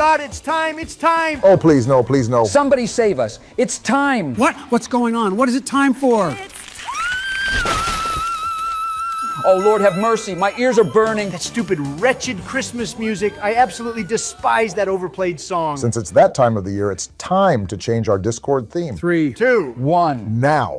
God, it's time, it's time! Oh, please, no, please, no. Somebody save us. It's time. What? What's going on? What is it time for? Oh, Lord, have mercy. My ears are burning. That stupid, wretched Christmas music. I absolutely despise that overplayed song. Since it's that time of the year, it's time to change our Discord theme. 3, 2, 1. Now.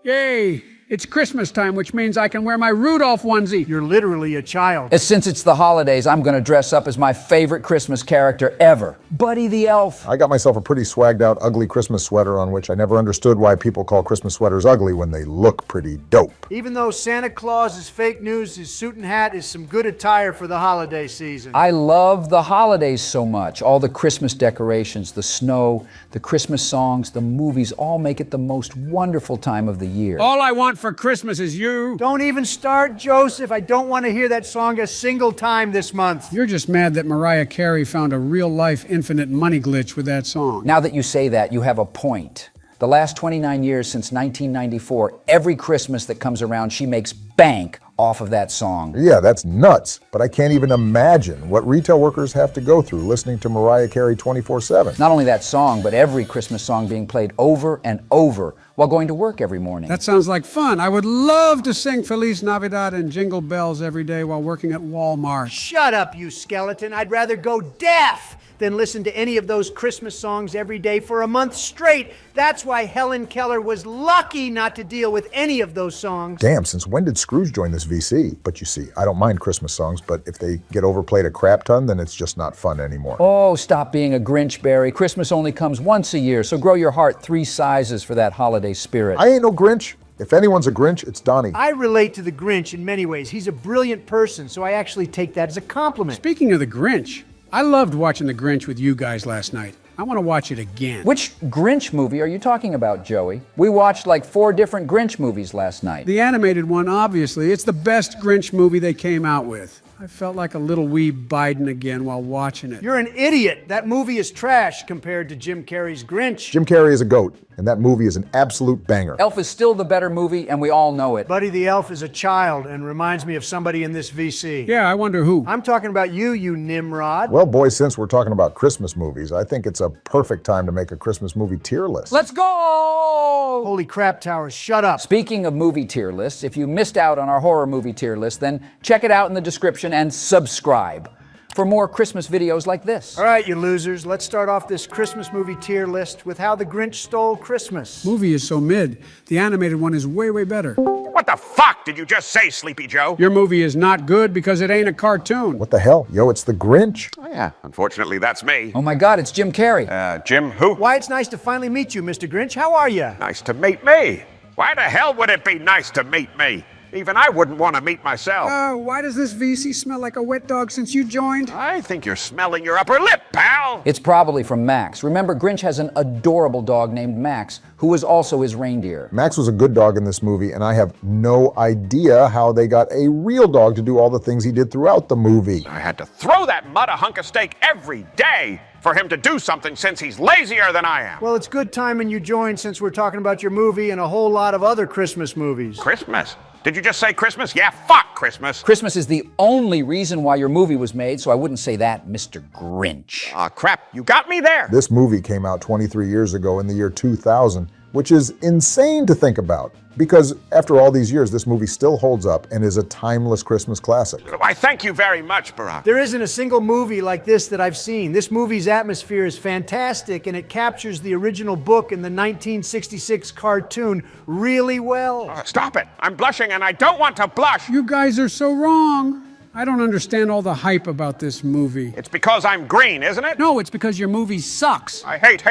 Yay! It's Christmas time, which means I can wear my Rudolph onesie. You're literally a child. Since it's the holidays, I'm going to dress up as my favorite Christmas character ever, Buddy the Elf. I got myself a pretty swagged out, ugly Christmas sweater on which I never understood why people call Christmas sweaters ugly when they look pretty dope. Even though Santa Claus is fake news, his suit and hat is some good attire for the holiday season. I love the holidays so much. All the Christmas decorations, the snow, the Christmas songs, the movies all make it the most wonderful time of the year. All I want for Christmas is you. Don't even start, Joseph. I don't want to hear that song a single time this month. You're just mad that Mariah Carey found a real-life infinite money glitch with that song. Now that you say that, you have a point. The last 29 years since 1994, every Christmas that comes around, she makes bank off of that song. Yeah, that's nuts. But I can't even imagine what retail workers have to go through listening to Mariah Carey 24/7. Not only that song, but every Christmas song being played over and over while going to work every morning. That sounds like fun. I would love to sing Feliz Navidad and Jingle Bells every day while working at Walmart. Shut up, you skeleton. I'd rather go deaf than listen to any of those Christmas songs every day for a month straight. That's why Helen Keller was lucky not to deal with any of those songs. Damn, since when did Scrooge join this VC? But you see, I don't mind Christmas songs, but if they get overplayed a crap ton, then it's just not fun anymore. Oh, stop being a Grinch, Barry. Christmas only comes once a year, so grow your heart 3 sizes for that holiday spirit. I ain't no Grinch. If anyone's a Grinch, it's Donnie. I relate to the Grinch in many ways. He's a brilliant person, so I actually take that as a compliment. Speaking of the Grinch, I loved watching The Grinch with you guys last night. I want to watch it again. Which Grinch movie are you talking about, Joey? We watched like 4 different Grinch movies last night. The animated one, obviously. It's the best Grinch movie they came out with. I felt like a little wee Biden again while watching it. You're an idiot. That movie is trash compared to Jim Carrey's Grinch. Jim Carrey is a goat, and that movie is an absolute banger. Elf is still the better movie, and we all know it. Buddy the Elf is a child and reminds me of somebody in this VC. Yeah, I wonder who. I'm talking about you, you Nimrod. Well, boys, since we're talking about Christmas movies, I think it's a perfect time to make a Christmas movie tier list. Let's go! Holy crap, Towers, shut up. Speaking of movie tier lists, if you missed out on our horror movie tier list, then check it out in the description and subscribe for more Christmas videos like this. All right, you losers, let's start off this Christmas movie tier list with How the Grinch Stole Christmas. Movie is so mid. The animated one is way, way better. What the fuck did you just say, Sleepy Joe? Your movie is not good because it ain't a cartoon. What the hell? Yo, it's the Grinch. Oh, yeah, unfortunately, that's me. Oh my God, it's Jim Carrey. Jim who? Why, it's nice to finally meet you, Mr. Grinch. How are you? Nice to meet me. Why the hell would it be nice to meet me? Even I wouldn't want to meet myself. Why does this VC smell like a wet dog since you joined? I think you're smelling your upper lip, pal. It's probably from Max. Remember, Grinch has an adorable dog named Max, who is also his reindeer. Max was a good dog in this movie, and I have no idea how they got a real dog to do all the things he did throughout the movie. I had to throw that mutt a hunk of steak every day for him to do something since he's lazier than I am. Well, it's good timing you joined since we're talking about your movie and a whole lot of other Christmas movies. Christmas? Did you just say Christmas? Yeah, fuck Christmas. Christmas is the only reason why your movie was made, so I wouldn't say that, Mr. Grinch. Aw, crap, you got me there. This movie came out 23 years ago in the year 2000, which is insane to think about. Because after all these years, this movie still holds up and is a timeless Christmas classic. Why, thank you very much, Barack. There isn't a single movie like this that I've seen. This movie's atmosphere is fantastic, and it captures the original book and the 1966 cartoon really well. Stop it. I'm blushing and I don't want to blush. You guys are so wrong. I don't understand all the hype about this movie. It's because I'm green, isn't it? No, it's because your movie sucks. I hate,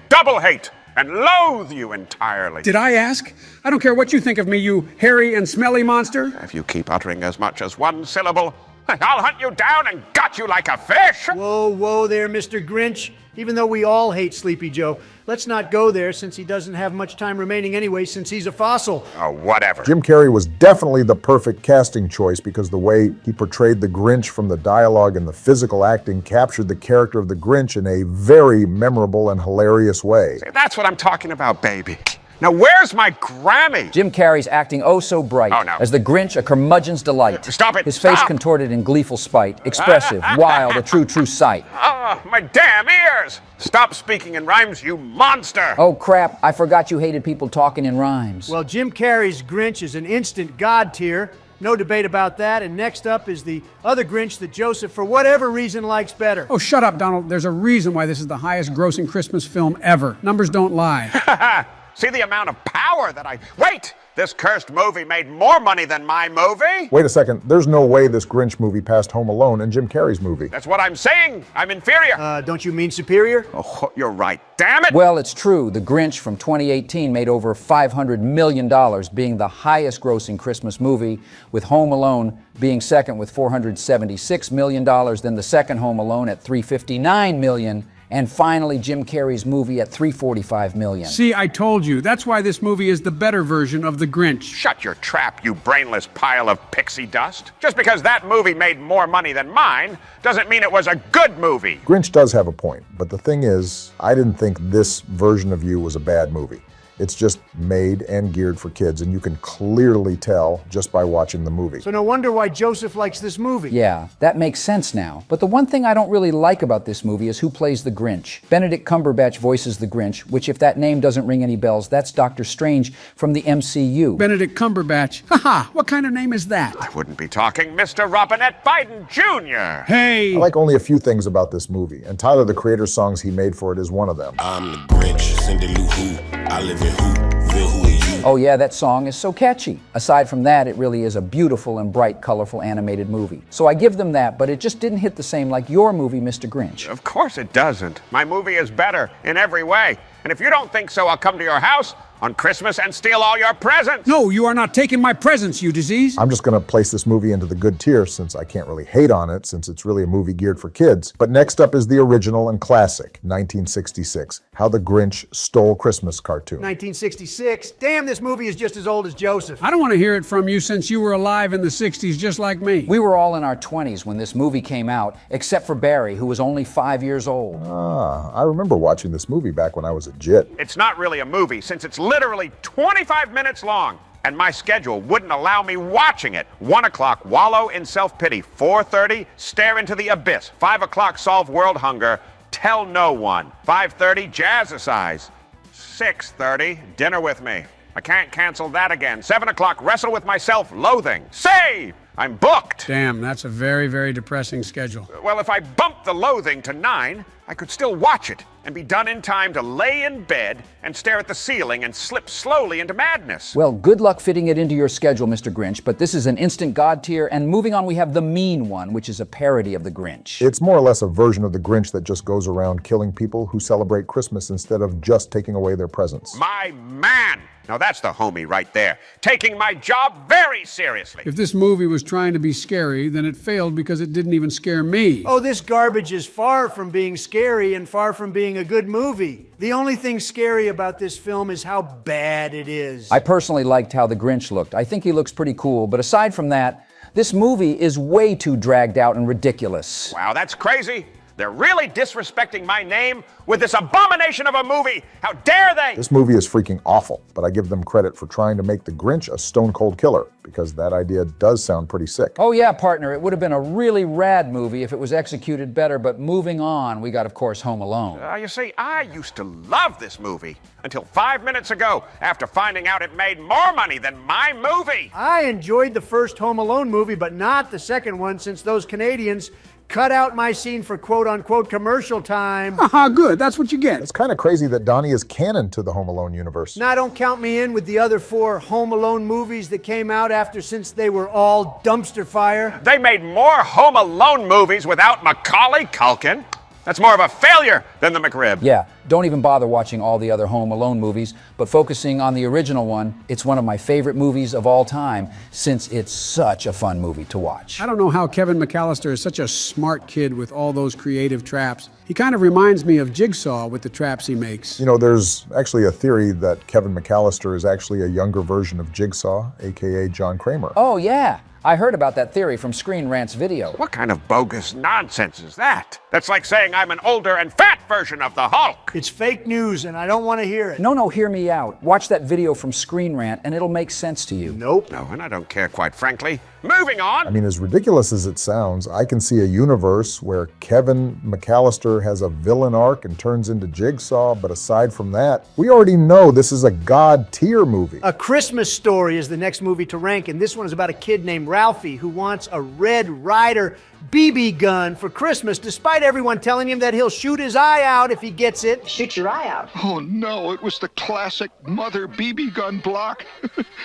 double hate, and loathe you entirely. Did I ask? I don't care what you think of me, you hairy and smelly monster. If you keep uttering as much as one syllable, I'll hunt you down and gut you like a fish. Whoa, whoa there, Mr. Grinch. Even though we all hate Sleepy Joe, let's not go there since he doesn't have much time remaining anyway since he's a fossil. Oh, whatever. Jim Carrey was definitely the perfect casting choice because the way he portrayed the Grinch from the dialogue and the physical acting captured the character of the Grinch in a very memorable and hilarious way. That's what I'm talking about, baby. Now where's my Grammy? Jim Carrey's acting oh so bright. Oh, no. As the Grinch, a curmudgeon's delight. Stop it, His face stop. contorted in gleeful spite. Expressive, wild, a true sight. Oh, my damn ears! Stop speaking in rhymes, you monster! Oh crap, I forgot you hated people talking in rhymes. Well, Jim Carrey's Grinch is an instant god tier. No debate about that. And next up is the other Grinch that Joseph, for whatever reason, likes better. Oh, shut up, Donald. There's a reason why this is the highest grossing Christmas film ever. Numbers don't lie. See the amount of power that I... Wait! This cursed movie made more money than my movie? Wait a second, there's no way this Grinch movie passed Home Alone and Jim Carrey's movie. That's what I'm saying. I'm inferior. Don't you mean superior? Oh, you're right. Damn it! Well, it's true. The Grinch from 2018 made over $500 million, being the highest grossing Christmas movie, with Home Alone being second with $476 million, then the second Home Alone at $359 million, and finally Jim Carrey's movie at $345 million. See, I told you. That's why this movie is the better version of The Grinch. Shut your trap, you brainless pile of pixie dust. Just because that movie made more money than mine doesn't mean it was a good movie. Grinch does have a point, but the thing is, I didn't think this version of you was a bad movie. It's just made and geared for kids, and you can clearly tell just by watching the movie. So no wonder why Joseph likes this movie. Yeah, that makes sense now. But the one thing I don't really like about this movie is who plays the Grinch. Benedict Cumberbatch voices the Grinch, which if that name doesn't ring any bells, that's Doctor Strange from the MCU. Benedict Cumberbatch. Haha, what kind of name is that? I wouldn't be talking Mr. Robinette Biden Jr. Hey! I like only a few things about this movie, and Tyler, the Creator's songs he made for it, is one of them. I'm the Grinch, Cindy Lou Who. I live in Whoville, who are you? Oh yeah, that song is so catchy. Aside from that, it really is a beautiful and bright, colorful animated movie. So I give them that, but it just didn't hit the same like your movie, Mr. Grinch. Of course it doesn't. My movie is better in every way. And if you don't think so, I'll come to your house on Christmas and steal all your presents. No, you are not taking my presents, you disease. I'm just going to place this movie into the good tier since I can't really hate on it since it's really a movie geared for kids. But next up is the original and classic, 1966, How the Grinch Stole Christmas cartoon. 1966. Damn, this movie is just as old as Joseph. I don't want to hear it from you since you were alive in the 60s just like me. We were all in our 20s when this movie came out, except for Barry, who was only 5 years old. I remember watching this movie back when I was a jit. It's not really a movie since it's literally 25 minutes long. And my schedule wouldn't allow me watching it. 1 o'clock, wallow in self-pity. 4:30, stare into the abyss. 5 o'clock, solve world hunger. Tell no one. 5:30, jazzercise. 6:30, dinner with me. I can't cancel that again. 7 o'clock, wrestle with myself, loathing. Save! I'm booked. Damn, that's a very, very depressing schedule. Well, if I bump the loathing to 9, I could still watch it and be done in time to lay in bed and stare at the ceiling and slip slowly into madness. Well, good luck fitting it into your schedule, Mr. Grinch, but this is an instant god tier, and moving on we have The Mean One, which is a parody of the Grinch. It's more or less a version of the Grinch that just goes around killing people who celebrate Christmas instead of just taking away their presents. My man! Now that's the homie right there, taking my job very seriously. If this movie was trying to be scary, then it failed because it didn't even scare me. Oh, this garbage is far from being scary and far from being a good movie. The only thing scary about this film is how bad it is. I personally liked how the Grinch looked. I think he looks pretty cool, but aside from that, this movie is way too dragged out and ridiculous. Wow, that's crazy. They're really disrespecting my name with this abomination of a movie. How dare they? This movie is freaking awful, but I give them credit for trying to make the Grinch a stone-cold killer, because that idea does sound pretty sick. Oh yeah, partner, it would have been a really rad movie if it was executed better, but moving on, we got, of course, Home Alone. You see, I used to love this movie until 5 minutes ago, after finding out it made more money than my movie. I enjoyed the first Home Alone movie, but not the second one, since those Canadians cut out my scene for quote-unquote commercial time. Haha, good. That's what you get. It's kind of crazy that Donnie is canon to the Home Alone universe. Now, don't count me in with the other 4 Home Alone movies that came out after, since they were all dumpster fire. They made more Home Alone movies without Macaulay Culkin. That's more of a failure than the McRib. Yeah, don't even bother watching all the other Home Alone movies, but focusing on the original one, it's one of my favorite movies of all time, since it's such a fun movie to watch. I don't know how Kevin McAllister is such a smart kid with all those creative traps. He kind of reminds me of Jigsaw with the traps he makes. You know, there's actually a theory that Kevin McAllister is actually a younger version of Jigsaw, aka John Kramer. Oh yeah, I heard about that theory from Screen Rant's video. What kind of bogus nonsense is that? That's like saying I'm an older and fat version of the Hulk. It's fake news, and I don't want to hear it. No, hear me out. Watch that video from Screen Rant, and it'll make sense to you. Nope. No, and I don't care, quite frankly. Moving on. I mean, as ridiculous as it sounds, I can see a universe where Kevin McAllister has a villain arc and turns into Jigsaw, but aside from that, we already know this is a God tier movie. A Christmas Story is the next movie to rank, and this one is about a kid named Ralphie who wants a Red Ryder BB gun for Christmas, despite everyone telling him that he'll shoot his eye out if he gets it. Shoot your eye out. Oh no, it was the classic mother BB gun block.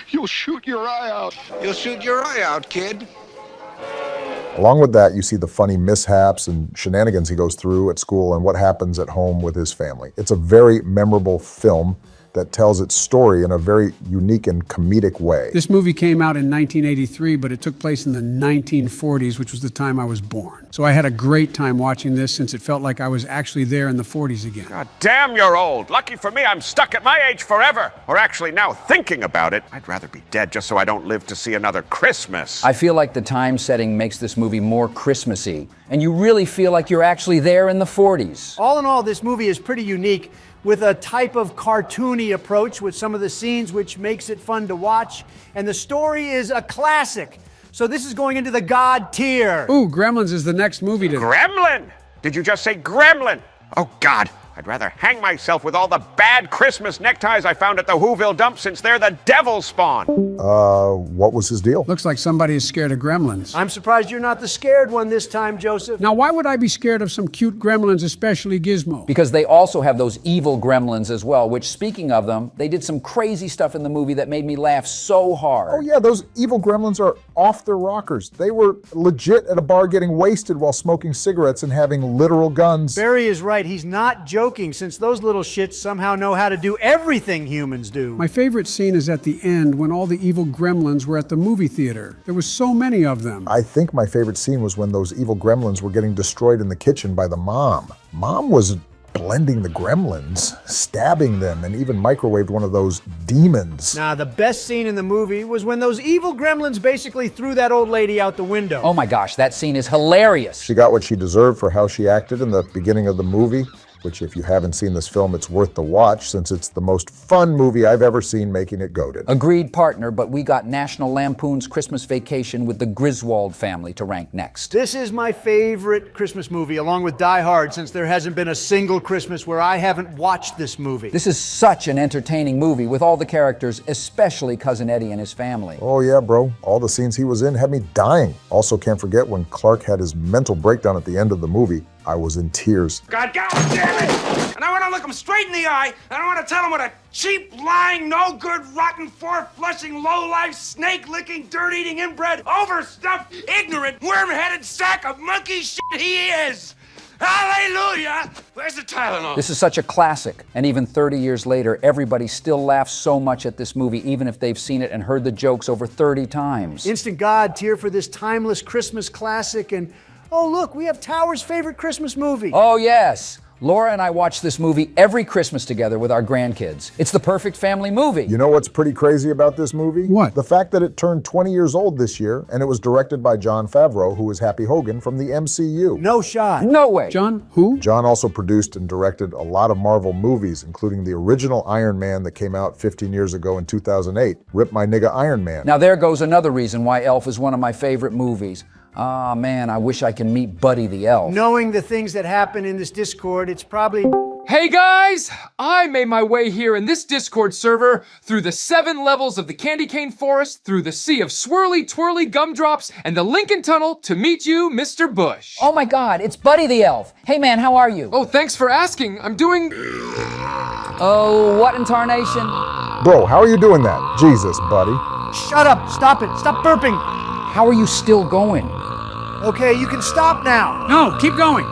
You'll shoot your eye out. You'll shoot your eye out, kid. Along with that, you see the funny mishaps and shenanigans he goes through at school and what happens at home with his family. It's a very memorable film that tells its story in a very unique and comedic way. This movie came out in 1983, but it took place in the 1940s, which was the time I was born. So I had a great time watching this since it felt like I was actually there in the 40s again. God damn, you're old. Lucky for me, I'm stuck at my age forever. Or actually, now thinking about it, I'd rather be dead just so I don't live to see another Christmas. I feel like the time setting makes this movie more Christmassy, and you really feel like you're actually there in the 40s. All in all, this movie is pretty unique, with a type of cartoony approach with some of the scenes, which makes it fun to watch. And the story is a classic. So this is going into the God tier. Ooh, Gremlins is the next movie to... Gremlin? Did you just say gremlin? Oh, God. I'd rather hang myself with all the bad Christmas neckties I found at the Whoville dump, since they're the devil's spawn. What was his deal? Looks like somebody is scared of Gremlins. I'm surprised you're not the scared one this time, Joseph. Now, why would I be scared of some cute Gremlins, especially Gizmo? Because they also have those evil gremlins as well, which, speaking of them, they did some crazy stuff in the movie that made me laugh so hard. Oh yeah, those evil gremlins are off their rockers. They were legit at a bar getting wasted while smoking cigarettes and having literal guns. Barry is right. He's not joking, since those little shits somehow know how to do everything humans do. My favorite scene is at the end when all the evil gremlins were at the movie theater. There was so many of them. I think my favorite scene was when those evil gremlins were getting destroyed in the kitchen by the mom. Mom was blending the gremlins, stabbing them, and even microwaved one of those demons. Now, the best scene in the movie was when those evil gremlins basically threw that old lady out the window. Oh my gosh, that scene is hilarious. She got what she deserved for how she acted in the beginning of the movie, which if you haven't seen this film, it's worth the watch since it's the most fun movie I've ever seen, making it goated. Agreed, partner, but we got National Lampoon's Christmas Vacation with the Griswold family to rank next. This is my favorite Christmas movie, along with Die Hard, since there hasn't been a single Christmas where I haven't watched this movie. This is such an entertaining movie with all the characters, especially Cousin Eddie and his family. Oh yeah, bro. All the scenes he was in had me dying. Also can't forget when Clark had his mental breakdown at the end of the movie. I was in tears. God damn it! And I want to look him straight in the eye, and I want to tell him what a cheap, lying, no-good, rotten, four-flushing, low-life, snake-licking, dirt-eating, inbred, overstuffed, ignorant, worm-headed sack of monkey shit he is! Hallelujah! Where's the Tylenol? This is such a classic, and even 30 years later, everybody still laughs so much at this movie, even if they've seen it and heard the jokes over 30 times. Instant God tier for this timeless Christmas classic, and oh look, we have Tower's favorite Christmas movie. Oh yes! Laura and I watch this movie every Christmas together with our grandkids. It's the perfect family movie. You know what's pretty crazy about this movie? What? The fact that it turned 20 years old this year, and it was directed by Jon Favreau, who is Happy Hogan from the MCU. No shot. No way. John, who? Jon also produced and directed a lot of Marvel movies, including the original Iron Man that came out 15 years ago in 2008, Rip My Nigga Iron Man. Now there goes another reason why Elf is one of my favorite movies. Ah, man, I wish I could meet Buddy the Elf. Knowing the things that happen in this Discord, it's probably... Hey guys! I made my way here in this Discord server through the 7 levels of the candy cane forest, through the sea of swirly twirly gumdrops, and the Lincoln Tunnel to meet you, Mr. Bush. Oh my God, it's Buddy the Elf. Hey man, how are you? Oh, thanks for asking. I'm doing... Oh, what in tarnation? Bro, how are you doing that? Jesus, buddy. Shut up! Stop it! Stop burping! How are you still going? Okay, you can stop now. No, keep going.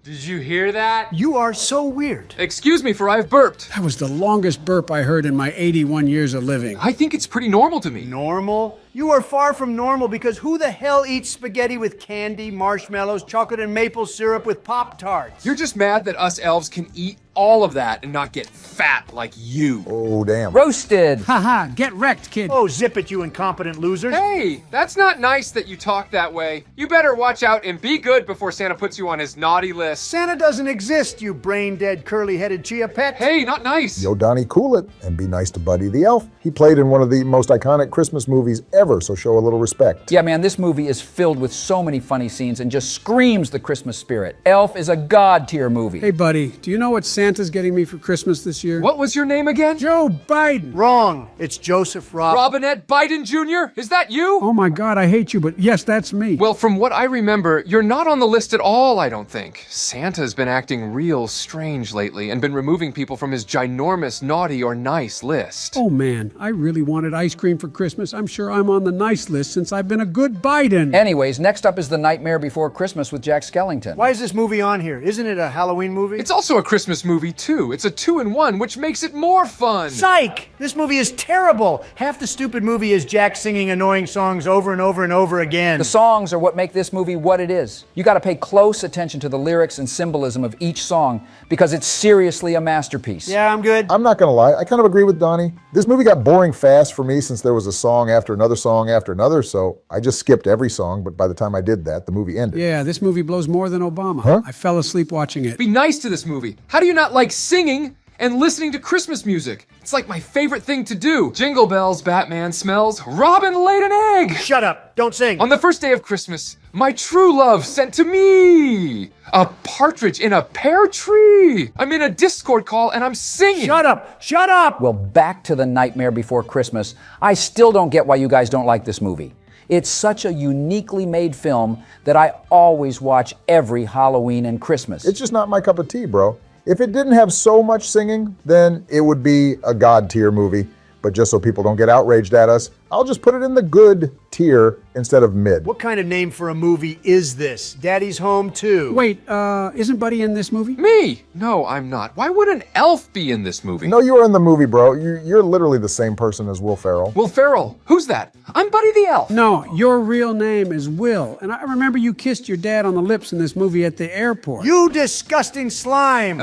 Did you hear that? You are so weird. Excuse me for I've burped. That was the longest burp I heard in my 81 years of living. I think it's pretty normal to me. Normal? You are far from normal, because who the hell eats spaghetti with candy, marshmallows, chocolate and maple syrup with Pop-Tarts? You're just mad that us elves can eat all of that and not get fat like you. Oh, damn. Roasted. Haha, get wrecked, kid. Oh, zip it, you incompetent losers. Hey, that's not nice that you talk that way. You better watch out and be good before Santa puts you on his naughty list. Santa doesn't exist, you brain-dead, curly-headed chia pet. Hey, not nice. Yo, Donnie, cool it and be nice to Buddy the Elf. He played in one of the most iconic Christmas movies ever, so show a little respect. Yeah, man, this movie is filled with so many funny scenes and just screams the Christmas spirit. Elf is a god-tier movie. Hey, buddy, do you know what Santa's getting me for Christmas this year? What was your name again? Joe Biden. Wrong. It's Joseph Robinette Biden Jr.? Is that you? Oh my God, I hate you, but yes, that's me. Well, from what I remember, you're not on the list at all, I don't think. Santa's been acting real strange lately and been removing people from his ginormous naughty or nice list. Oh man, I really wanted ice cream for Christmas. I'm sure I'm on the nice list since I've been a good Biden. Anyways, next up is The Nightmare Before Christmas with Jack Skellington. Why is this movie on here? Isn't it a Halloween movie? It's also a Christmas movie, too. It's a 2-in-1, which makes it more fun. Psych! This movie is terrible. Half the stupid movie is Jack singing annoying songs over and over and over again. The songs are what make this movie what it is. You gotta pay close attention to the lyrics and symbolism of each song because it's seriously a masterpiece. Yeah, I'm good. I'm not gonna lie, I kind of agree with Donnie. This movie got boring fast for me since there was a song after another song after another, so I just skipped every song, but by the time I did that, the movie ended. Yeah, this movie blows more than Obama. Huh? I fell asleep watching it. Be nice to this movie. How do you not like singing and listening to Christmas music? It's like my favorite thing to do. Jingle bells, Batman smells, Robin laid an egg. Shut up. Don't sing. On the first day of Christmas, my true love sent to me a partridge in a pear tree. I'm in a Discord call and I'm singing. Shut up. Shut up. Well, back to The Nightmare Before Christmas. I still don't get why you guys don't like this movie. It's such a uniquely made film that I always watch every Halloween and Christmas. It's just not my cup of tea, bro. If it didn't have so much singing, then it would be a god tier movie. But just so people don't get outraged at us, I'll just put it in the good tier instead of mid. What kind of name for a movie is this? Daddy's Home 2. Wait, isn't Buddy in this movie? Me? No, I'm not. Why would an elf be in this movie? No, you are in the movie, bro. You're literally the same person as Will Ferrell. Will Ferrell? Who's that? I'm Buddy the Elf. No, your real name is Will. And I remember you kissed your dad on the lips in this movie at the airport. You disgusting slime.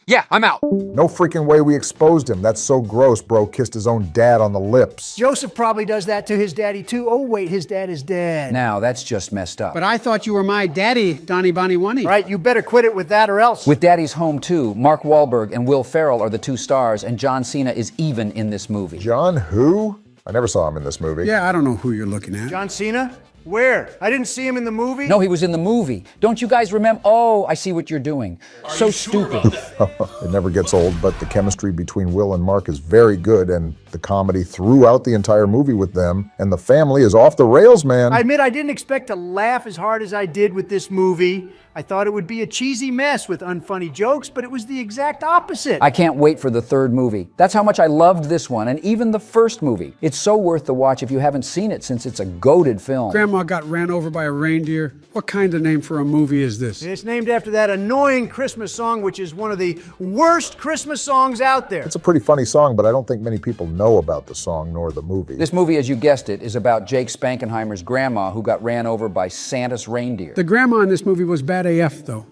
Yeah, I'm out. No freaking way we exposed him. That's so gross, bro. Kissed his own dad on the lips. Joseph probably does that to his daddy too. Oh wait, his dad is dead. Now, that's just messed up. But I thought you were my daddy, Donnie Bonnie Wunny. Right, you better quit it with that or else. With Daddy's Home 2, Mark Wahlberg and Will Ferrell are the two stars, and John Cena is even in this movie. John who? I never saw him in this movie. Yeah, I don't know who you're looking at. John Cena? Where? I didn't see him in the movie? No, he was in the movie. Don't you guys remember? Oh, I see what you're doing. So stupid. It never gets old, but the chemistry between Will and Mark is very good, and the comedy throughout the entire movie with them, and the family is off the rails, man. I admit I didn't expect to laugh as hard as I did with this movie. I thought it would be a cheesy mess with unfunny jokes, but it was the exact opposite. I can't wait for the third movie. That's how much I loved this one, and even the first movie. It's so worth the watch if you haven't seen it, since it's a goated film. Grandma got ran over by a reindeer. What kind of name for a movie is this? It's named after that annoying Christmas song, which is one of the worst Christmas songs out there. It's a pretty funny song, but I don't think many people know about the song nor the movie. This movie, as you guessed it, is about Jake Spankenheimer's grandma who got ran over by Santa's reindeer. The grandma in this movie was bad AF, though.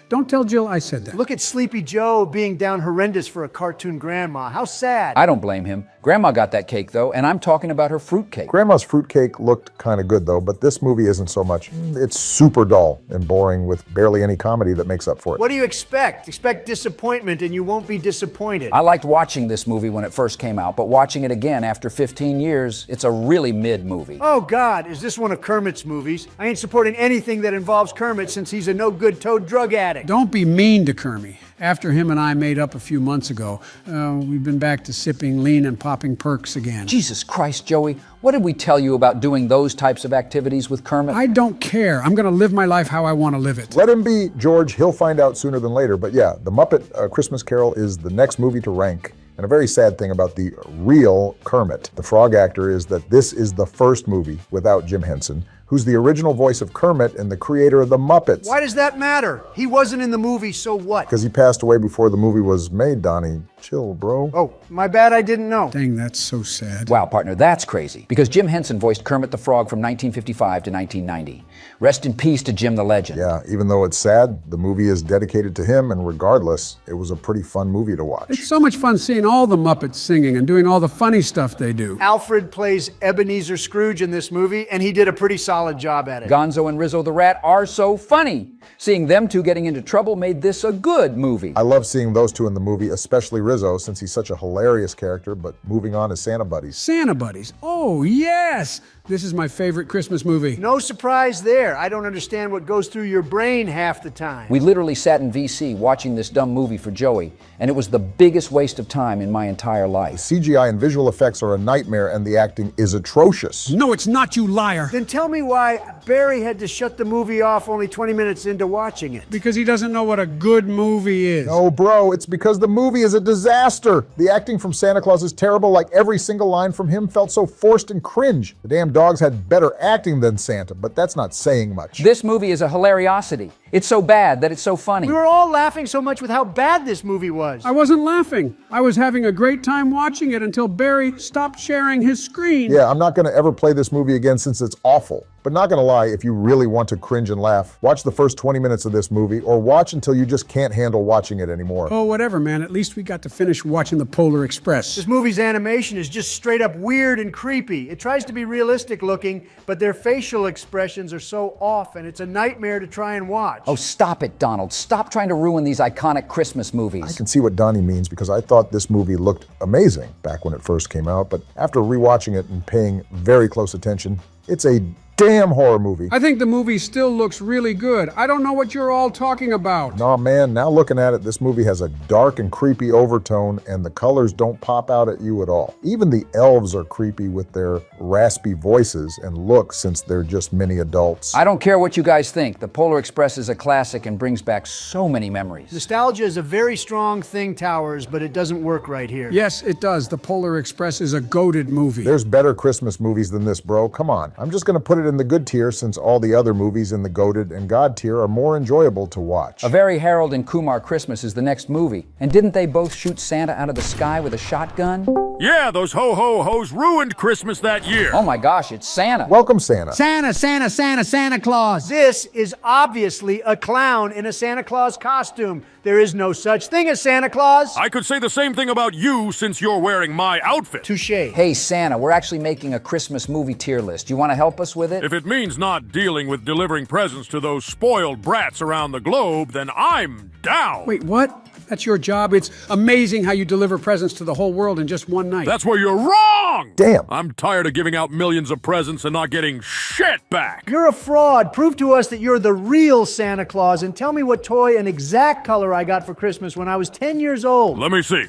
Don't tell Jill I said that. Look at Sleepy Joe being down horrendous for a cartoon grandma. How sad. I don't blame him. Grandma got that cake, though, and I'm talking about her fruitcake. Grandma's fruitcake looked kind of good, though, but this movie isn't so much. It's super dull and boring with barely any comedy that makes up for it. What do you expect? Expect disappointment and you won't be disappointed. I liked watching this movie when it first came out, but watching it again after 15 years, it's a really mid movie. Oh God, is this one of Kermit's movies? I ain't supporting anything that involves Kermit since he's a no-good toad drug addict. Don't be mean to Kermit. After him and I made up a few months ago, we've been back to sipping lean and popping perks again. Jesus Christ, Joey, what did we tell you about doing those types of activities with Kermit? I don't care. I'm going to live my life how I want to live it. Let him be, George. He'll find out sooner than later. But yeah, The Muppet Christmas Carol is the next movie to rank. And a very sad thing about the real Kermit, the frog actor, is that this is the first movie without Jim Henson, who who's the original voice of Kermit and the creator of the Muppets. Why does that matter? He wasn't in the movie, so what? Because he passed away before the movie was made, Donnie. Chill, bro. Oh, my bad, I didn't know. Dang, that's so sad. Wow, partner, that's crazy. Because Jim Henson voiced Kermit the Frog from 1955 to 1990. Rest in peace to Jim the Legend. Yeah, even though it's sad, the movie is dedicated to him, and regardless, it was a pretty fun movie to watch. It's so much fun seeing all the Muppets singing and doing all the funny stuff they do. Alfred plays Ebenezer Scrooge in this movie, and he did a pretty solid job at it. Gonzo and Rizzo the Rat are so funny. Seeing them two getting into trouble made this a good movie. I love seeing those two in the movie, especially Rizzo, since he's such a hilarious character, but moving on to Santa Buddies. Santa Buddies. Oh, yes! This is my favorite Christmas movie. No surprise there. I don't understand what goes through your brain half the time. We literally sat in VC watching this dumb movie for Joey, and it was the biggest waste of time in my entire life. CGI and visual effects are a nightmare, and the acting is atrocious. No, it's not, you liar. Then tell me why Barry had to shut the movie off only 20 minutes into watching it. Because he doesn't know what a good movie is. No, bro, it's because the movie is a disaster. The acting from Santa Claus is terrible, like every single line from him felt so forced and cringe. The damn dogs had better acting than Santa, but that's not saying much. This movie is a hilariosity. It's so bad that it's so funny. We were all laughing so much with how bad this movie was. I wasn't laughing. I was having a great time watching it until Barry stopped sharing his screen. Yeah, I'm not going to ever play this movie again since it's awful. But not going to lie, if you really want to cringe and laugh, watch the first 20 minutes of this movie, or watch until you just can't handle watching it anymore. Oh, whatever, man. At least we got to finish watching the Polar Express. This movie's animation is just straight up weird and creepy. It tries to be realistic looking, but their facial expressions are so off, and it's a nightmare to try and watch. Oh, stop it, Donald. Stop trying to ruin these iconic Christmas movies. I can see what Donnie means because I thought this movie looked amazing back when it first came out, but after rewatching it and paying very close attention, it's a damn horror movie. I think the movie still looks really good. I don't know what you're all talking about. Nah, man, now looking at it, this movie has a dark and creepy overtone, and the colors don't pop out at you at all. Even the elves are creepy with their raspy voices and looks, since they're just mini adults. I don't care what you guys think. The Polar Express is a classic and brings back so many memories. Nostalgia is a very strong thing, Towers, but it doesn't work right here. Yes, it does. The Polar Express is a goated movie. There's better Christmas movies than this, bro. Come on. I'm just gonna put it in the good tier, since all the other movies in the goated and God tier are more enjoyable to watch. A Very Harold and Kumar Christmas is the next movie. And didn't they both shoot Santa out of the sky with a shotgun? Yeah, those ho-ho-hos ruined Christmas that year. Oh my gosh, it's Santa. Welcome, Santa. Santa Claus. This is obviously a clown in a Santa Claus costume. There is no such thing as Santa Claus. I could say the same thing about you since you're wearing my outfit. Touché. Hey, Santa, we're actually making a Christmas movie tier list. You want to help us with it? If it means not dealing with delivering presents to those spoiled brats around the globe, then I'm down. Wait, what? That's your job? It's amazing how you deliver presents to the whole world in just one night. That's where you're wrong! Damn. I'm tired of giving out millions of presents and not getting shit back. You're a fraud. Prove to us that you're the real Santa Claus and tell me what toy and exact color I got for Christmas when I was 10 years old. Let me see.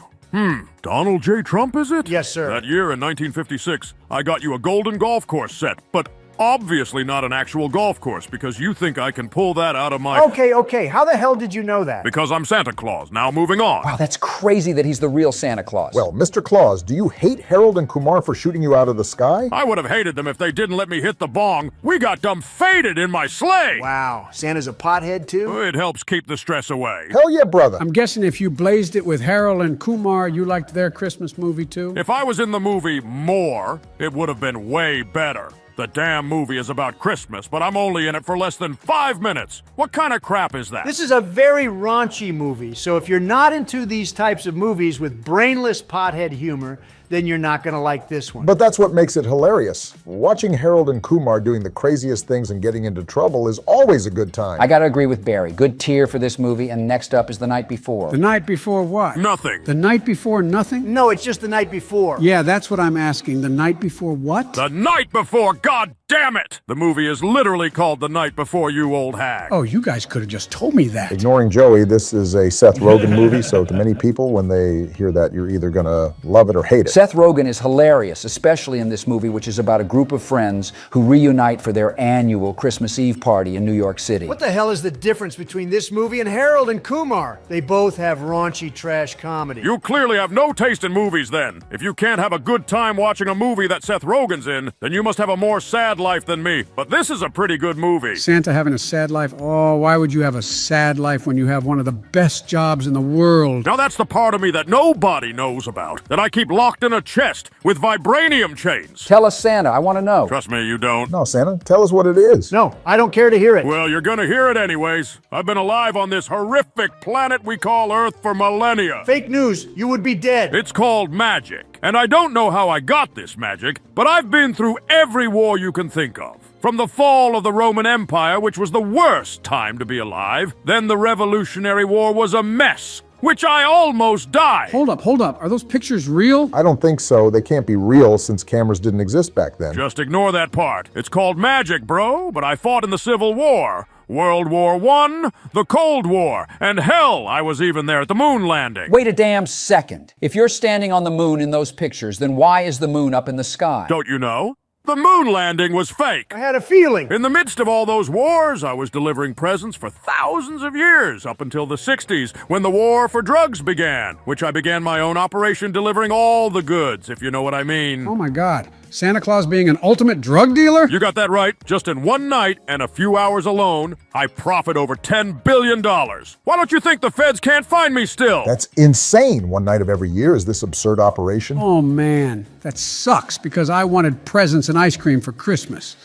Donald J. Trump, is it? Yes, sir. That year in 1956, I got you a golden golf course set, but obviously not an actual golf course because you think I can pull that out of my... Okay. How the hell did you know that? Because I'm Santa Claus. Now moving on. Wow, that's crazy that he's the real Santa Claus. Well, Mr. Claus, do you hate Harold and Kumar for shooting you out of the sky? I would have hated them if they didn't let me hit the bong. We got dumb faded in my sleigh. Wow, Santa's a pothead too? It helps keep the stress away. Hell yeah, brother. I'm guessing if you blazed it with Harold and Kumar, you liked their Christmas movie too? If I was in the movie more, it would have been way better. The damn movie is about Christmas, but I'm only in it for less than 5 minutes. What kind of crap is that? This is a very raunchy movie, so if you're not into these types of movies with brainless pothead humor, then you're not going to like this one. But that's what makes it hilarious. Watching Harold and Kumar doing the craziest things and getting into trouble is always a good time. I gotta agree with Barry. Good tier for this movie, and next up is The Night Before. The night before what? Nothing. The night before nothing? No, it's just the night before. Yeah, that's what I'm asking. The night before what? The night before, god damn it! The movie is literally called The Night Before, you old hag. Oh, you guys could have just told me that. Ignoring Joey, this is a Seth Rogen movie, so to many people, when they hear that, you're either gonna love it or hate it. Seth Rogen is hilarious, especially in this movie, which is about a group of friends who reunite for their annual Christmas Eve party in New York City. What the hell is the difference between this movie and Harold and Kumar? They both have raunchy trash comedy. You clearly have no taste in movies then. If you can't have a good time watching a movie that Seth Rogen's in, then you must have a more sad life than me. But this is a pretty good movie. Santa having a sad life? Oh, why would you have a sad life when you have one of the best jobs in the world? Now that's the part of me that nobody knows about, that I keep locked in a chest with vibranium chains. Tell us, Santa. I want to know. Trust me, you don't. No, Santa, tell us what it is. No, I don't care to hear it. Well, you're gonna hear it anyways. I've been alive on this horrific planet we call Earth for millennia. Fake news. You would be dead. It's called magic. And I don't know how I got this magic, but I've been through every war you can think of. From the fall of the Roman Empire, which was the worst time to be alive, then the Revolutionary War was a mess, which I almost died. Hold up. Are those pictures real? I don't think so. They can't be real since cameras didn't exist back then. Just ignore that part. It's called magic, bro, but I fought in the Civil War. World War I, the Cold War, and hell, I was even there at the moon landing. Wait a damn second. If you're standing on the moon in those pictures, then why is the moon up in the sky? Don't you know? The moon landing was fake. I had a feeling. In the midst of all those wars, I was delivering presents for thousands of years, up until the 60s, when the war for drugs began, which I began my own operation delivering all the goods, if you know what I mean. Oh my God. Santa Claus being an ultimate drug dealer? You got that right. Just in one night and a few hours alone, I profit over $10 billion. Why don't you think the feds can't find me still? That's insane. One night of every year is this absurd operation. Oh man, that sucks because I wanted presents and ice cream for Christmas.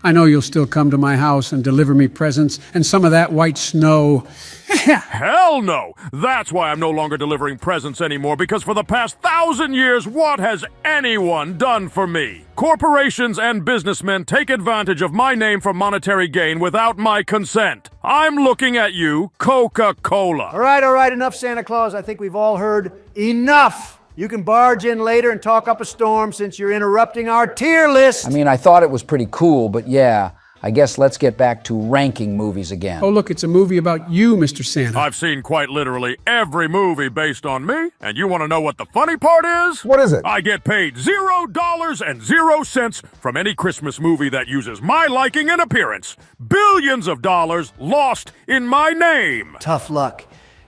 I know you'll still come to my house and deliver me presents and some of that white snow. Hell no! That's why I'm no longer delivering presents anymore, because for the past 1,000 years, what has anyone done for me? Corporations and businessmen take advantage of my name for monetary gain without my consent. I'm looking at you, Coca-Cola. All right, enough, Santa Claus. I think we've all heard enough. You can barge in later and talk up a storm since you're interrupting our tier list. I mean, I thought it was pretty cool, but yeah, I guess let's get back to ranking movies again. Oh, look, it's a movie about you, Mr. Santa. I've seen quite literally every movie based on me, and you want to know what the funny part is? What is it? I get paid $0.00 from any Christmas movie that uses my liking and appearance. Billions of dollars lost in my name. Tough luck.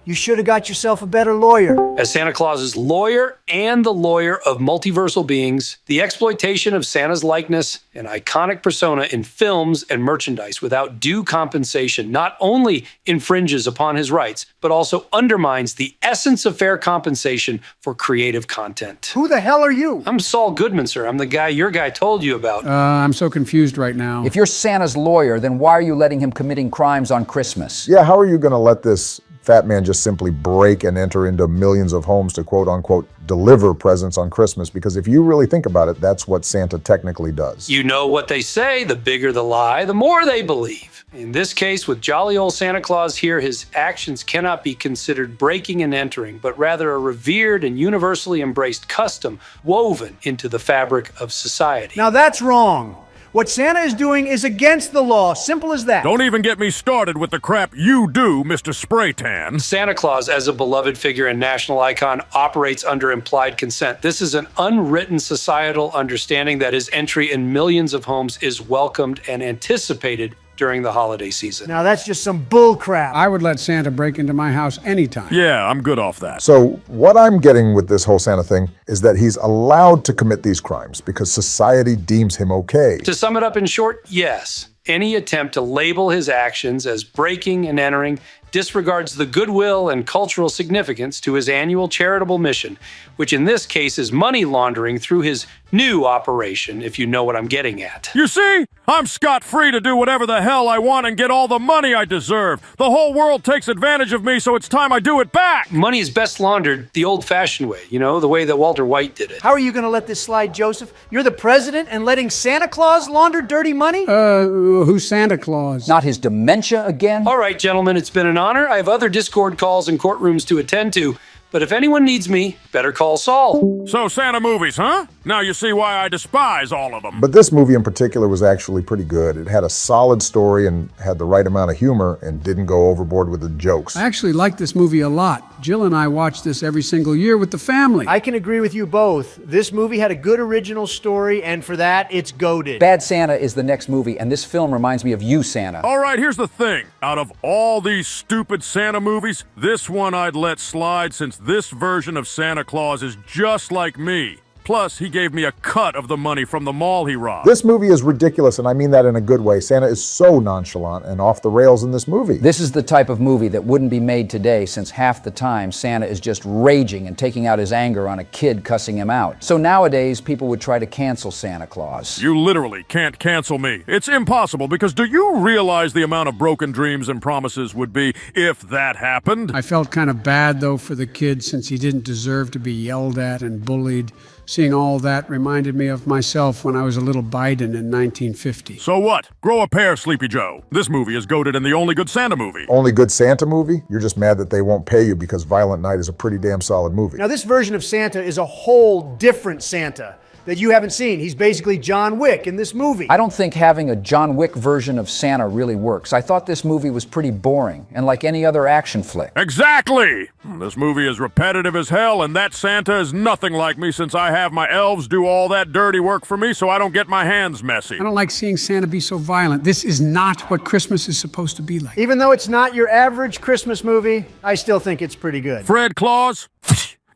You should have got yourself a better lawyer. As Santa Claus's lawyer and the lawyer of multiversal beings, the exploitation of Santa's likeness and iconic persona in films and merchandise without due compensation not only infringes upon his rights, but also undermines the essence of fair compensation for creative content. Who the hell are you? I'm Saul Goodman, sir. I'm the guy your guy told you about. I'm so confused right now. If you're Santa's lawyer, then why are you letting him committing crimes on Christmas? Yeah, how are you going to let this fat man just simply break and enter into millions of homes to quote-unquote deliver presents on Christmas? Because if you really think about it, that's what Santa technically does. You know what they say, the bigger the lie, the more they believe. In this case, with jolly old Santa Claus here, his actions cannot be considered breaking and entering, but rather a revered and universally embraced custom woven into the fabric of society. Now that's wrong. What Santa is doing is against the law. Simple as that. Don't even get me started with the crap you do, Mr. Spraytan. Santa Claus, as a beloved figure and national icon, operates under implied consent. This is an unwritten societal understanding that his entry in millions of homes is welcomed and anticipated during the holiday season. Now that's just some bull crap. I would let Santa break into my house anytime. Yeah, I'm good off that. So what I'm getting with this whole Santa thing is that he's allowed to commit these crimes because society deems him okay. To sum it up in short, yes. Any attempt to label his actions as breaking and entering disregards the goodwill and cultural significance to his annual charitable mission, which in this case is money laundering through his new operation, if you know what I'm getting at. You see? I'm scot-free to do whatever the hell I want and get all the money I deserve. The whole world takes advantage of me, so it's time I do it back. Money is best laundered the old-fashioned way, you know, the way that Walter White did it. How are you going to let this slide, Joseph? You're the president and letting Santa Claus launder dirty money? Who's Santa Claus? Not his dementia again? All right, gentlemen, it's been an honor. I have other Discord calls and courtrooms to attend to, But if anyone needs me, better call Saul. So Santa movies, huh? Now you see why I despise all of them. But this movie in particular was actually pretty good. It had a solid story and had the right amount of humor and didn't go overboard with the jokes. I actually like this movie a lot. Jill and I watch this every single year with the family. I can agree with you both. This movie had a good original story, and for that, it's goated. Bad Santa is the next movie, and this film reminds me of You, Santa. All right, here's the thing. Out of all these stupid Santa movies, this one I'd let slide since this version of Santa Claus is just like me. Plus, he gave me a cut of the money from the mall he robbed. This movie is ridiculous, and I mean that in a good way. Santa is so nonchalant and off the rails in this movie. This is the type of movie that wouldn't be made today, since half the time Santa is just raging and taking out his anger on a kid cussing him out. So nowadays, people would try to cancel Santa Claus. You literally can't cancel me. It's impossible, because do you realize the amount of broken dreams and promises would be if that happened? I felt kind of bad, though, for the kid since he didn't deserve to be yelled at and bullied. Seeing all that reminded me of myself when I was a little Biden in 1950. So what? Grow a pair, Sleepy Joe. This movie is goated in the only good Santa movie. Only good Santa movie? You're just mad that they won't pay you because Violent Night is a pretty damn solid movie. Now, this version of Santa is a whole different Santa that you haven't seen. He's basically John Wick in this movie. I don't think having a John Wick version of Santa really works. I thought this movie was pretty boring and like any other action flick. Exactly! This movie is repetitive as hell, and that Santa is nothing like me since I have my elves do all that dirty work for me so I don't get my hands messy. I don't like seeing Santa be so violent. This is not what Christmas is supposed to be like. Even though it's not your average Christmas movie, I still think it's pretty good. Fred Claus?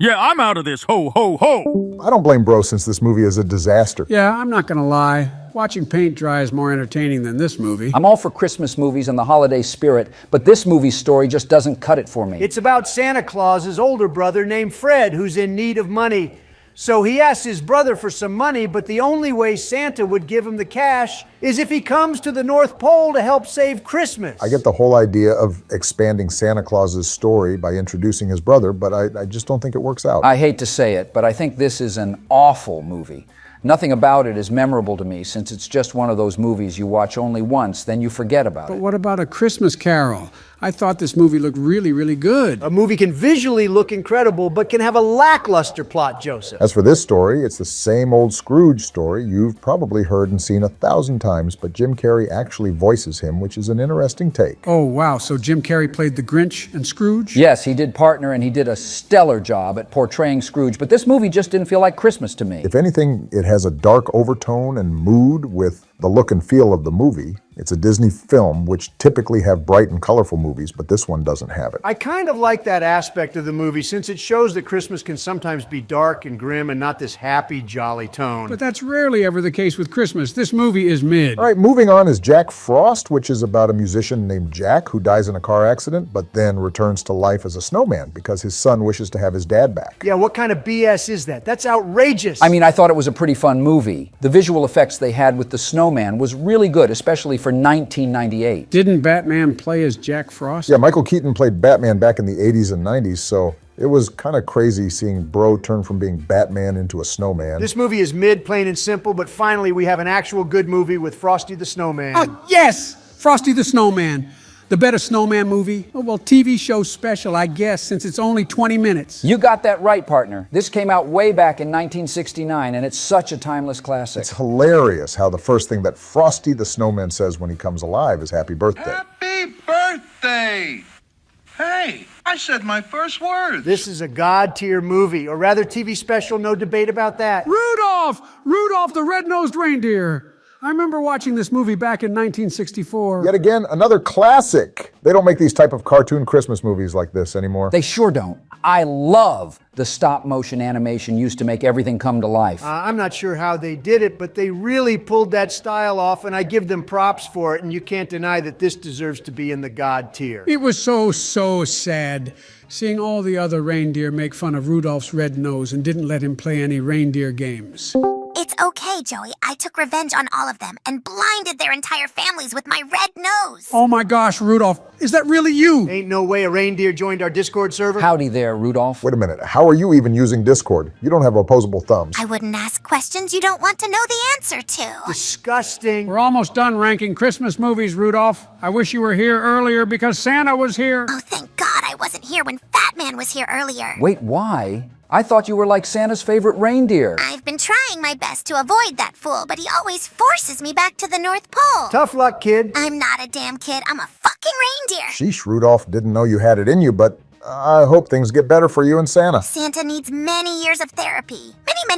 Yeah, I'm out of this. Ho, ho, ho. I don't blame Bro since this movie is a disaster. Yeah, I'm not gonna lie. Watching paint dry is more entertaining than this movie. I'm all for Christmas movies and the holiday spirit, but this movie's story just doesn't cut it for me. It's about Santa Claus's older brother named Fred, who's in need of money. So he asks his brother for some money, but the only way Santa would give him the cash is if he comes to the North Pole to help save Christmas. I get the whole idea of expanding Santa Claus's story by introducing his brother, but I just don't think it works out. I hate to say it, but I think this is an awful movie. Nothing about it is memorable to me, since it's just one of those movies you watch only once, then you forget about But it. what about A Christmas Carol? I thought this movie looked really, really good. A movie can visually look incredible, but can have a lackluster plot, Joseph. As for this story, it's the same old Scrooge story you've probably heard and seen 1,000 times, but Jim Carrey actually voices him, which is an interesting take. Oh, wow. So Jim Carrey played the Grinch and Scrooge? Yes, he did partner, and he did a stellar job at portraying Scrooge, but this movie just didn't feel like Christmas to me. If anything, it has a dark overtone and mood with the look and feel of the movie. It's a Disney film, which typically have bright and colorful movies, but this one doesn't have it. I kind of like that aspect of the movie, since it shows that Christmas can sometimes be dark and grim and not this happy, jolly tone. But that's rarely ever the case with Christmas. This movie is mid. All right, moving on is Jack Frost, which is about a musician named Jack who dies in a car accident, but then returns to life as a snowman because his son wishes to have his dad back. Yeah, what kind of BS is that? That's outrageous. I mean, I thought it was a pretty fun movie. The visual effects they had with the snowman was really good, especially for 1998. Didn't Batman play as Jack Frost? Yeah, Michael Keaton played Batman back in the 80s and 90s, so it was kind of crazy seeing Bro turn from being Batman into a snowman. This movie is mid, plain and simple, but finally we have an actual good movie with Frosty the Snowman. Oh, yes! Frosty the Snowman. The better snowman movie? Oh, well, TV show special, I guess, since it's only 20 minutes. You got that right, partner. This came out way back in 1969, and it's such a timeless classic. It's hilarious how the first thing that Frosty the Snowman says when he comes alive is happy birthday. Happy birthday! Hey, I said my first words. This is a God-tier movie, or rather TV special, no debate about that. Rudolph! Rudolph the red-nosed reindeer. I remember watching this movie back in 1964. Yet again, another classic. They don't make these type of cartoon Christmas movies like this anymore. They sure don't. I love the stop-motion animation used to make everything come to life. I'm not sure how they did it, but they really pulled that style off, and I give them props for it, and you can't deny that this deserves to be in the God tier. It was so sad seeing all the other reindeer make fun of Rudolph's red nose and didn't let him play any reindeer games. It's okay, Joey. I took revenge on all of them and blinded their entire families with my red nose. Oh my gosh, Rudolph, is that really you? Ain't no way a reindeer joined our Discord server. Howdy there, Rudolph. Wait a minute, how are you even using Discord? You don't have opposable thumbs. I wouldn't ask questions you don't want to know the answer to. Disgusting. We're almost done ranking Christmas movies, Rudolph. I wish you were here earlier because Santa was here. Oh, thank God I wasn't here when Fat Man was here earlier. Wait, why? I thought you were like Santa's favorite reindeer. I've been trying my best to avoid that fool, but he always forces me back to the North Pole. Tough luck, kid. I'm not a damn kid. I'm a fucking reindeer. Sheesh, Rudolph, didn't know you had it in you, but I hope things get better for you and Santa. Santa needs many years of therapy.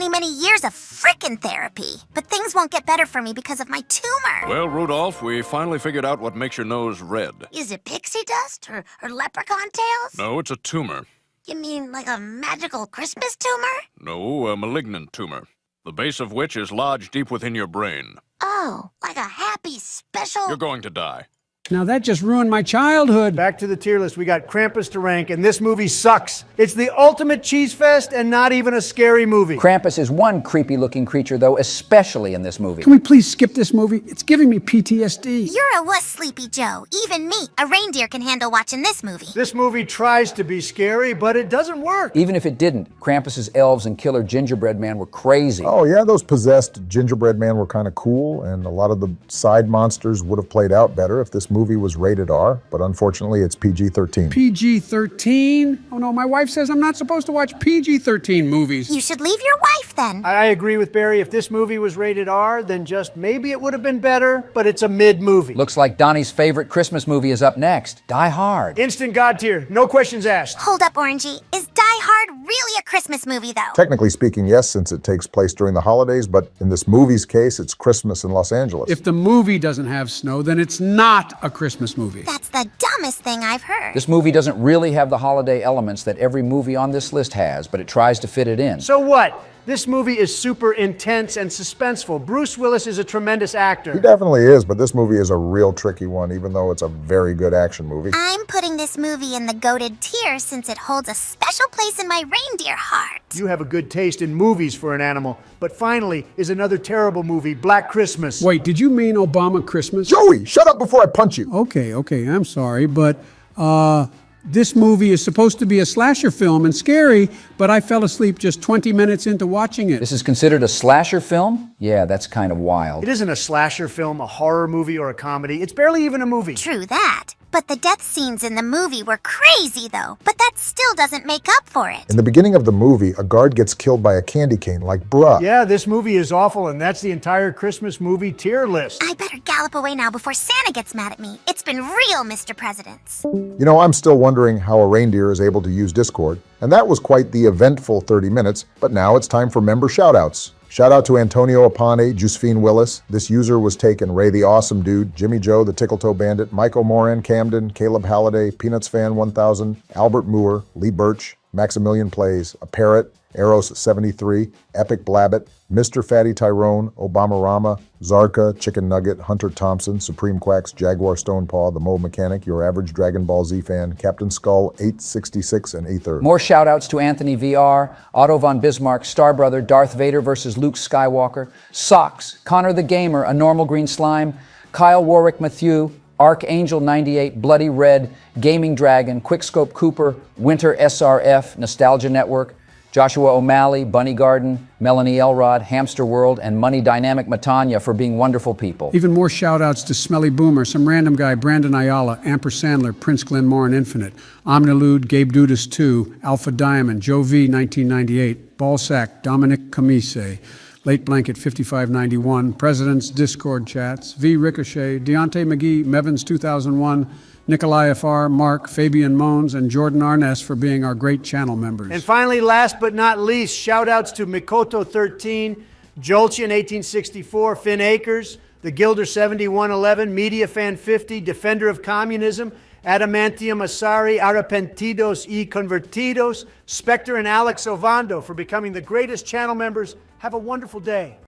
Many years of frickin' therapy. But things won't get better for me because of my tumor. Well, Rudolph, we finally figured out what makes your nose red. Is it pixie dust or leprechaun tails? No, it's a tumor. You mean like a magical Christmas tumor? No, a malignant tumor. The base of which is lodged deep within your brain. Oh, like a happy special... You're going to die. Now that just ruined my childhood. Back to the tier list. We got Krampus to rank, and this movie sucks. It's the ultimate cheese fest and not even a scary movie. Krampus is one creepy-looking creature, though, especially in this movie. Can we please skip this movie? It's giving me PTSD. You're a wuss, Sleepy Joe. Even me, a reindeer, can handle watching this movie. This movie tries to be scary, but it doesn't work. Even if it didn't, Krampus's elves and killer gingerbread man were crazy. Oh yeah, those possessed gingerbread man were kind of cool, and a lot of the side monsters would have played out better if this movie was rated R, but unfortunately it's PG-13. PG-13? Oh no, my wife says I'm not supposed to watch PG-13 movies. You should leave your wife then. I agree with Barry. If this movie was rated R, then just maybe it would have been better, but it's a mid-movie. Looks like Donnie's favorite Christmas movie is up next, Die Hard. Instant God tier, no questions asked. Hold up, Orangey. Is Die Hard really a Christmas movie, though? Technically speaking, yes, since it takes place during the holidays, but in this movie's case, it's Christmas in Los Angeles. If the movie doesn't have snow, then it's not a Christmas movie. That's the dumbest thing I've heard. This movie doesn't really have the holiday elements that every movie on this list has, but it tries to fit it in. So what? This movie is super intense and suspenseful. Bruce Willis is a tremendous actor. He definitely is, but this movie is a real tricky one, even though it's a very good action movie. I'm putting this movie in the goated tier since it holds a special place in my reindeer heart. You have a good taste in movies for an animal, but finally is another terrible movie, Black Christmas. Wait, did you mean Obama Christmas? Joey, shut up before I punch you. Okay, I'm sorry, but this movie is supposed to be a slasher film and scary, but I fell asleep just 20 minutes into watching it. This is considered a slasher film? Yeah, that's kind of wild. It isn't a slasher film, a horror movie, or a comedy. It's barely even a movie. True that. But the death scenes in the movie were crazy, though. But that still doesn't make up for it. In the beginning of the movie, a guard gets killed by a candy cane, like bruh. Yeah, this movie is awful, and that's the entire Christmas movie tier list. I better gallop away now before Santa gets mad at me. It's been real, Mr. Presidents. You know, I'm still wondering how a reindeer is able to use Discord, and that was quite the eventful 30 minutes, but now it's time for member shoutouts. Shout out to Antonio Apane, Josephine Willis. This user was taken. Ray the Awesome Dude, Jimmy Joe the Tickletoe Bandit, Michael Moran, Camden, Caleb Halliday, Peanuts Fan 1000, Albert Moore, Lee Birch, Maximilian Plays, A Parrot, Eros 73, Epic Blabbit, Mr. Fatty Tyrone, Obama Rama, Zarka, Chicken Nugget, Hunter Thompson, Supreme Quacks, Jaguar Stonepaw, The Mole Mechanic, Your Average Dragon Ball Z Fan, Captain Skull 866 and Aether. More shout-outs to Anthony VR, Otto von Bismarck, Starbrother, Darth Vader versus Luke Skywalker, Socks, Connor the Gamer, A Normal Green Slime, Kyle Warwick Matthew, Archangel 98, Bloody Red, Gaming Dragon, Quickscope Cooper, Winter SRF, Nostalgia Network, Joshua O'Malley, Bunny Garden, Melanie Elrod, Hamster World, and Money Dynamic Matanya for being wonderful people. Even more shout-outs to Smelly Boomer, some random guy, Brandon Ayala, Amper Sandler, Prince Glenmore and Infinite, Omnilude, Gabe Dudas 2, Alpha Diamond, Joe V 1998, Ballsack, Dominic Camise, Late Blanket 5591, President's Discord Chats, V Ricochet, Deontay McGee, Mevins 2001, Nikolai FR, Mark, Fabian Mones, and Jordan Arness for being our great channel members. And finally, last but not least, shout-outs to Mikoto 13, Jolchin 1864, Finn Akers, The Gilder 7111, Media Fan 50, Defender of Communism, Adamantium Asari, Arrepentidos y Convertidos, Spectre and Alex Ovando for becoming the greatest channel members. Have a wonderful day.